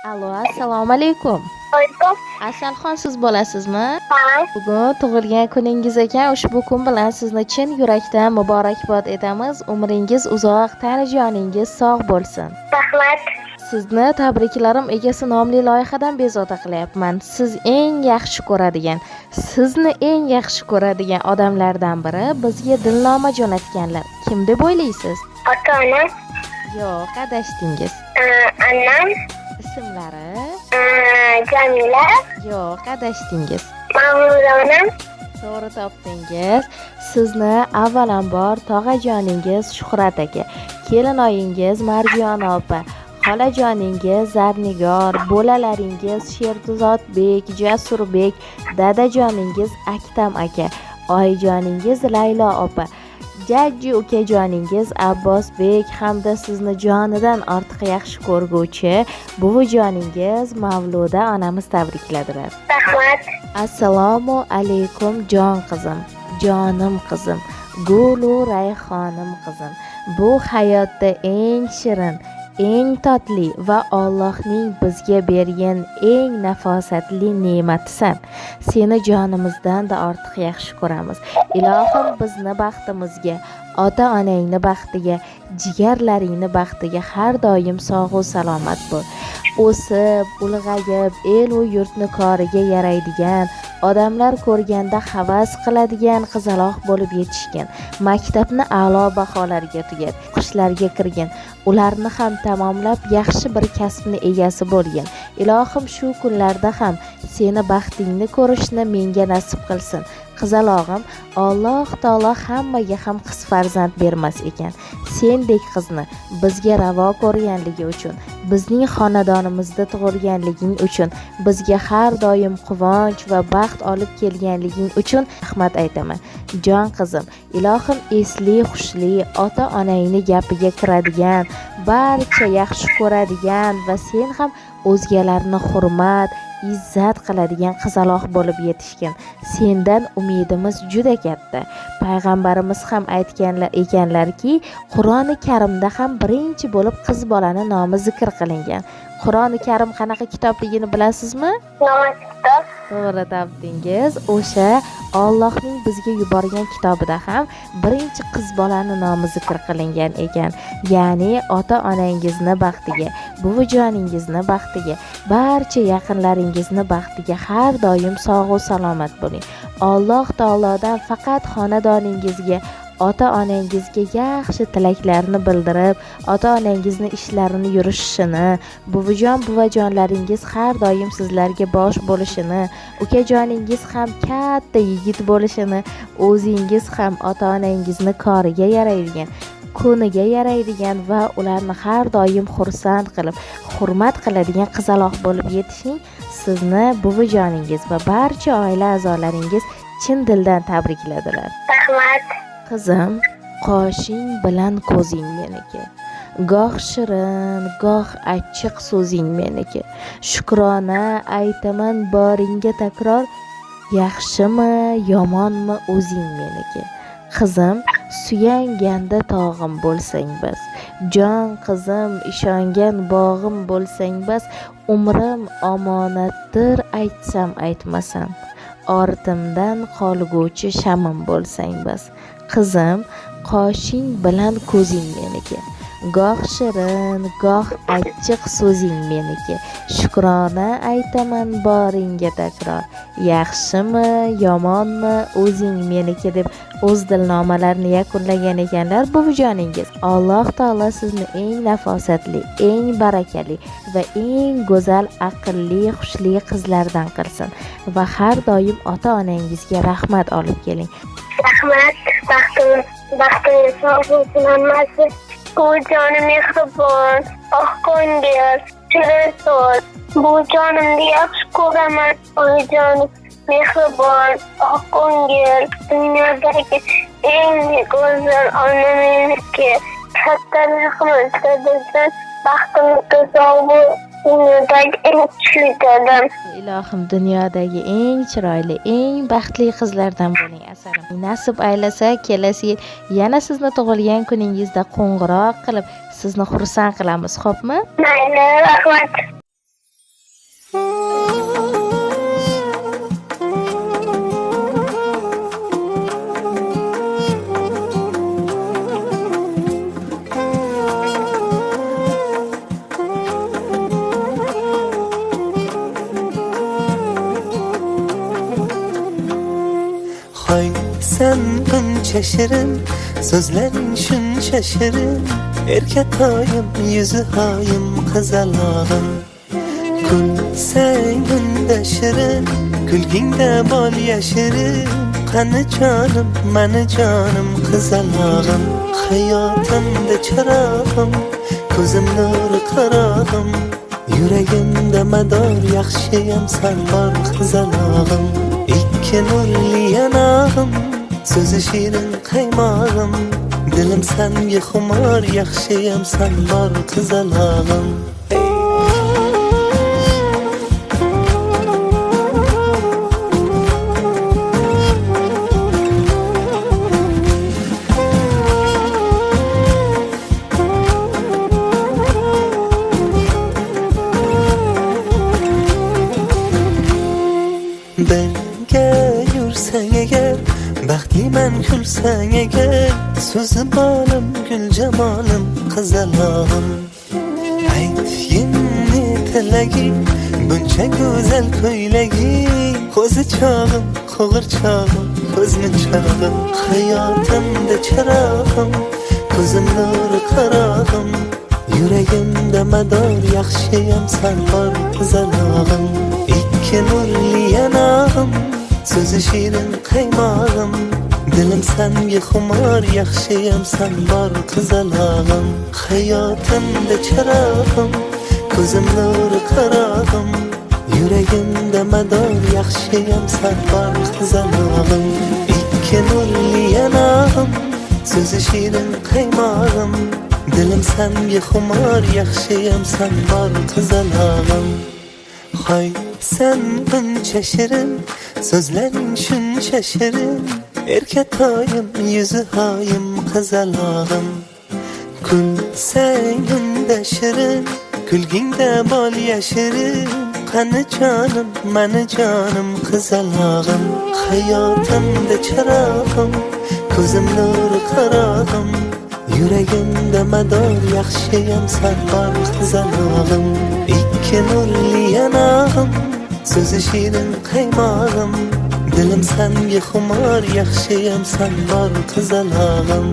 Allo, assalomu alaykum. Alaykum. Asalxon siz bo'lasizmi? Ha, Bugun tug'ilgan kuningiz ekan. Ushbu kun bilan sizni chin yurakdan muborakbod etamiz. Umringiz uzoq, tanajoningiz sog' bo'lsin. rahmat. Sizni tabriklarim egasi nomli loyihadan bezovta qilyapman. Sizni eng yaxshi ko'radigan odamlardan biri bizga dilnoma jo'natganlar. Kim deb o'ylaysiz? Ota-onam, Yo'q, adashdingiz. anam, Ismlari? Jamila, Yo'q, adashdingiz. Ma'muza onam, To'g'ri topdingiz. Sizni avvalambor tog'ajoningiz Shuhrat aka, kelinoyingiz Marjona opa, xolajoningiz Zarnigor, bo'lalaringiz Sherduzodbek, Jasurbek, dadajoningiz Aktam aka, oyijoningiz Laylo opa, jajji ukajoningiz Abbosbek hamda sizni jonidan ortiq yaxshi ko'rguvchi buvijoningiz Mavluda onamiz tabrikladilar. rahmat. Assalomu alaykum jon qizim, jonim qizim, gulu rayhonim qizim. Bu hayotda eng shirin, eng totli va Allohning bizga bergan eng nafosatli ne'matisan. Seni jonimizdan da ortiq yaxshi ko'ramiz. Ilohim bizni baxtimizga, ota-onangni baxtiga, jigarlaringni baxtiga har doim sog' va salomat bo'l. O'sib, ulg'ayib, el u yurtni koriga yaraydigan, odamlar ko'rganda havas qiladigan qizaloq bo'lib yetishgan. Maktabni a'lo baholarga tugat, o'qishlarga kirgan, ularni ham tamomlab yaxshi bir kasbni egasi bo'lgan. Ilohim shu kunlarda ham seni baxtingni ko'rishni menga nasib qilsin. Qizalog'im, Alloh taolo hammaga ham qiz farzand bermas ekan. Sendek qizni bizga ravo ko'rganligi uchun, bizning xonadonimizda tug'ilganliging uchun, bizga har doim quvonch va baxt olib kelganliging uchun rahmat aytaman. Jon qizim, ilohim esli xushli, ota-onangni gapiga kiradigan, barcha yaxshi ko'radigan va sen ham o'zgalarni hurmat, izzat qiladigan qizaloq bo'lib yetishgin. Sendan umidimiz juda katta. Payg'ambarimiz ham aytganlar ekanlarki, Qur'oni Karimda ham birinchi bo'lib qiz bolani nomi zikr qilingan. Qur'oni Karim qanaqa kitobligini bilasizmi? Namoz kitob, To'g'ri topdingiz. O'sha Allohning bizga yuborgan kitobida ham birinchi qiz bolani nomi zikr qilingan ekan. Ya'ni ota-onangizni baxtiga, buvijoningizni baxtiga, barcha yaqinlaringizni baxtiga har doim sog' va salomat bo'ling. Alloh taolodan faqat xonadoningizga, ota-onangizga yaxshi tilaklarni bildirib, ota-onangizni ishlarini yurishishini, buvijon buvajonlaringiz har doim sizlarga bosh bo'lishini, ukajoningiz ham katta yigit bo'lishini, o'zingiz ham ota-onangizni koriga yaraydigan, kuniga yaraydigan va ularni har doim xursand qilib, hurmat qiladigan qizaloq bo'lib yetishing. Sizni buvijoningiz va barcha oila a'zolaringiz chin dildan tabrikladilar. rahmat. Qizim, qoshing bilan ko'zing meniki. Goh shirin, goh achchiq so'zing meniki. Shukrona aytaman boringga takror, yaxshimi, yomonmi o'zing meniki. Qizim, suyanganda tog'im bo'lsang bas. Jon qizim, ishongan bog'im bo'lsang bas. Umrim omonatdir aytsam aytmasam. Ortimdan qolguvchi shamim bo'lsang bas. Qizim, qoshing bilan ko'zing meniki. Goh shirin, goh achchiq so'zing meniki. Shukrona aytaman boringga takror, yaxshimi, yomonmi o'zing meniki deb o'z dilnomalarini yakunlagan ekanlar buvijoningiz. Alloh taolo sizni eng nafosatli, eng barakali va eng go'zal, aqlli, xushli qizlardan qilsin va har doim ota-onangizga rahmat olib keling. Rahmat. Baxtingiz sog' bo'lsin hammasi. Buvijonim mehribon, oqko'ngil, shirin so'z. Buvijonimni yaxshi ko'raman. Buvijonim mehribon, oqko'ngil, dunyodagi eng go'zal ona meniki. Katta rahmat sizdan. Baxtimizga sog' bo'l. Dunyodagi eng kuchli odam. Ilohim dunyodagi eng chiroyli, eng baxtli qizlardan bo'ling asarim. Nasib aylasa kelasi yil yana sizni tug'ilgan kuningizda qo'ng'iroq qilib sizni xursand qilamiz, xo'pmi? Mayli, rahmat. sen buncha shirin, so'zlaring shuncha shirin. Erkatoyim, yuzi hoyim, qizalog'im. Kulsang unda shirin, kulgingda bol yashirin. Qani jonim, mani jonim, qizalog'im. Hayotimda chirog'im, ko'zim nuri qarog'im. Yuragimda mador, yaxshiyam san bor, qizalog'im. Ikki nurli yanog'im, so'zi shirin qaymog'im. Dilim sanga xumor, yaxshiyam san bor, qizalog'im. Birga yursang agar, baxtliman kulsang agar. So'zi bolim, gul jamolim, qizalog'im. Aytginni tilaging, buncha go'zal ko'ylaging. Ko'zi chog'im, qo'g'irchog'im, ko'zmunchog'im. Hayotimda chirog'im, ko'zim nuri qarog'im. Yuragimda mador, yaxshiyam san bor, qizalog'im. Ikki nurli yanog'im, so'zi shirin qaymog'im. Dilim sanga xumor, yaxshiyam san bor, qizalog'im. Hayotimda chirog'im, ko'zim nuri qarog'im. Yuragimda mador, yaxshiyam san bor, qizalog'im. Ikki nurli yanog'im, so'zi shirin qaymog'im. Dilim sanga xumor, yaxshiyam san bor, qizalog'im. Hoy sen buncha shirin, so'zlaring shuncha shirin. Erkatoyim, yuzi hoyim, qizalog'im. Kulsang unda shirin, kulgingda bol yashirin. Qani jonim, mani jonim, qizalog'im. Hayotimda chirog'im, ko'zim nuri qarog'im. Yuragimda mador, yaxshiyam san bor, qizalog'im. Ikki nurli yanog'im, so'zi shirin qaymog'im. Dilim sanga xumor, yaxshiyam san bor, qizalog'im.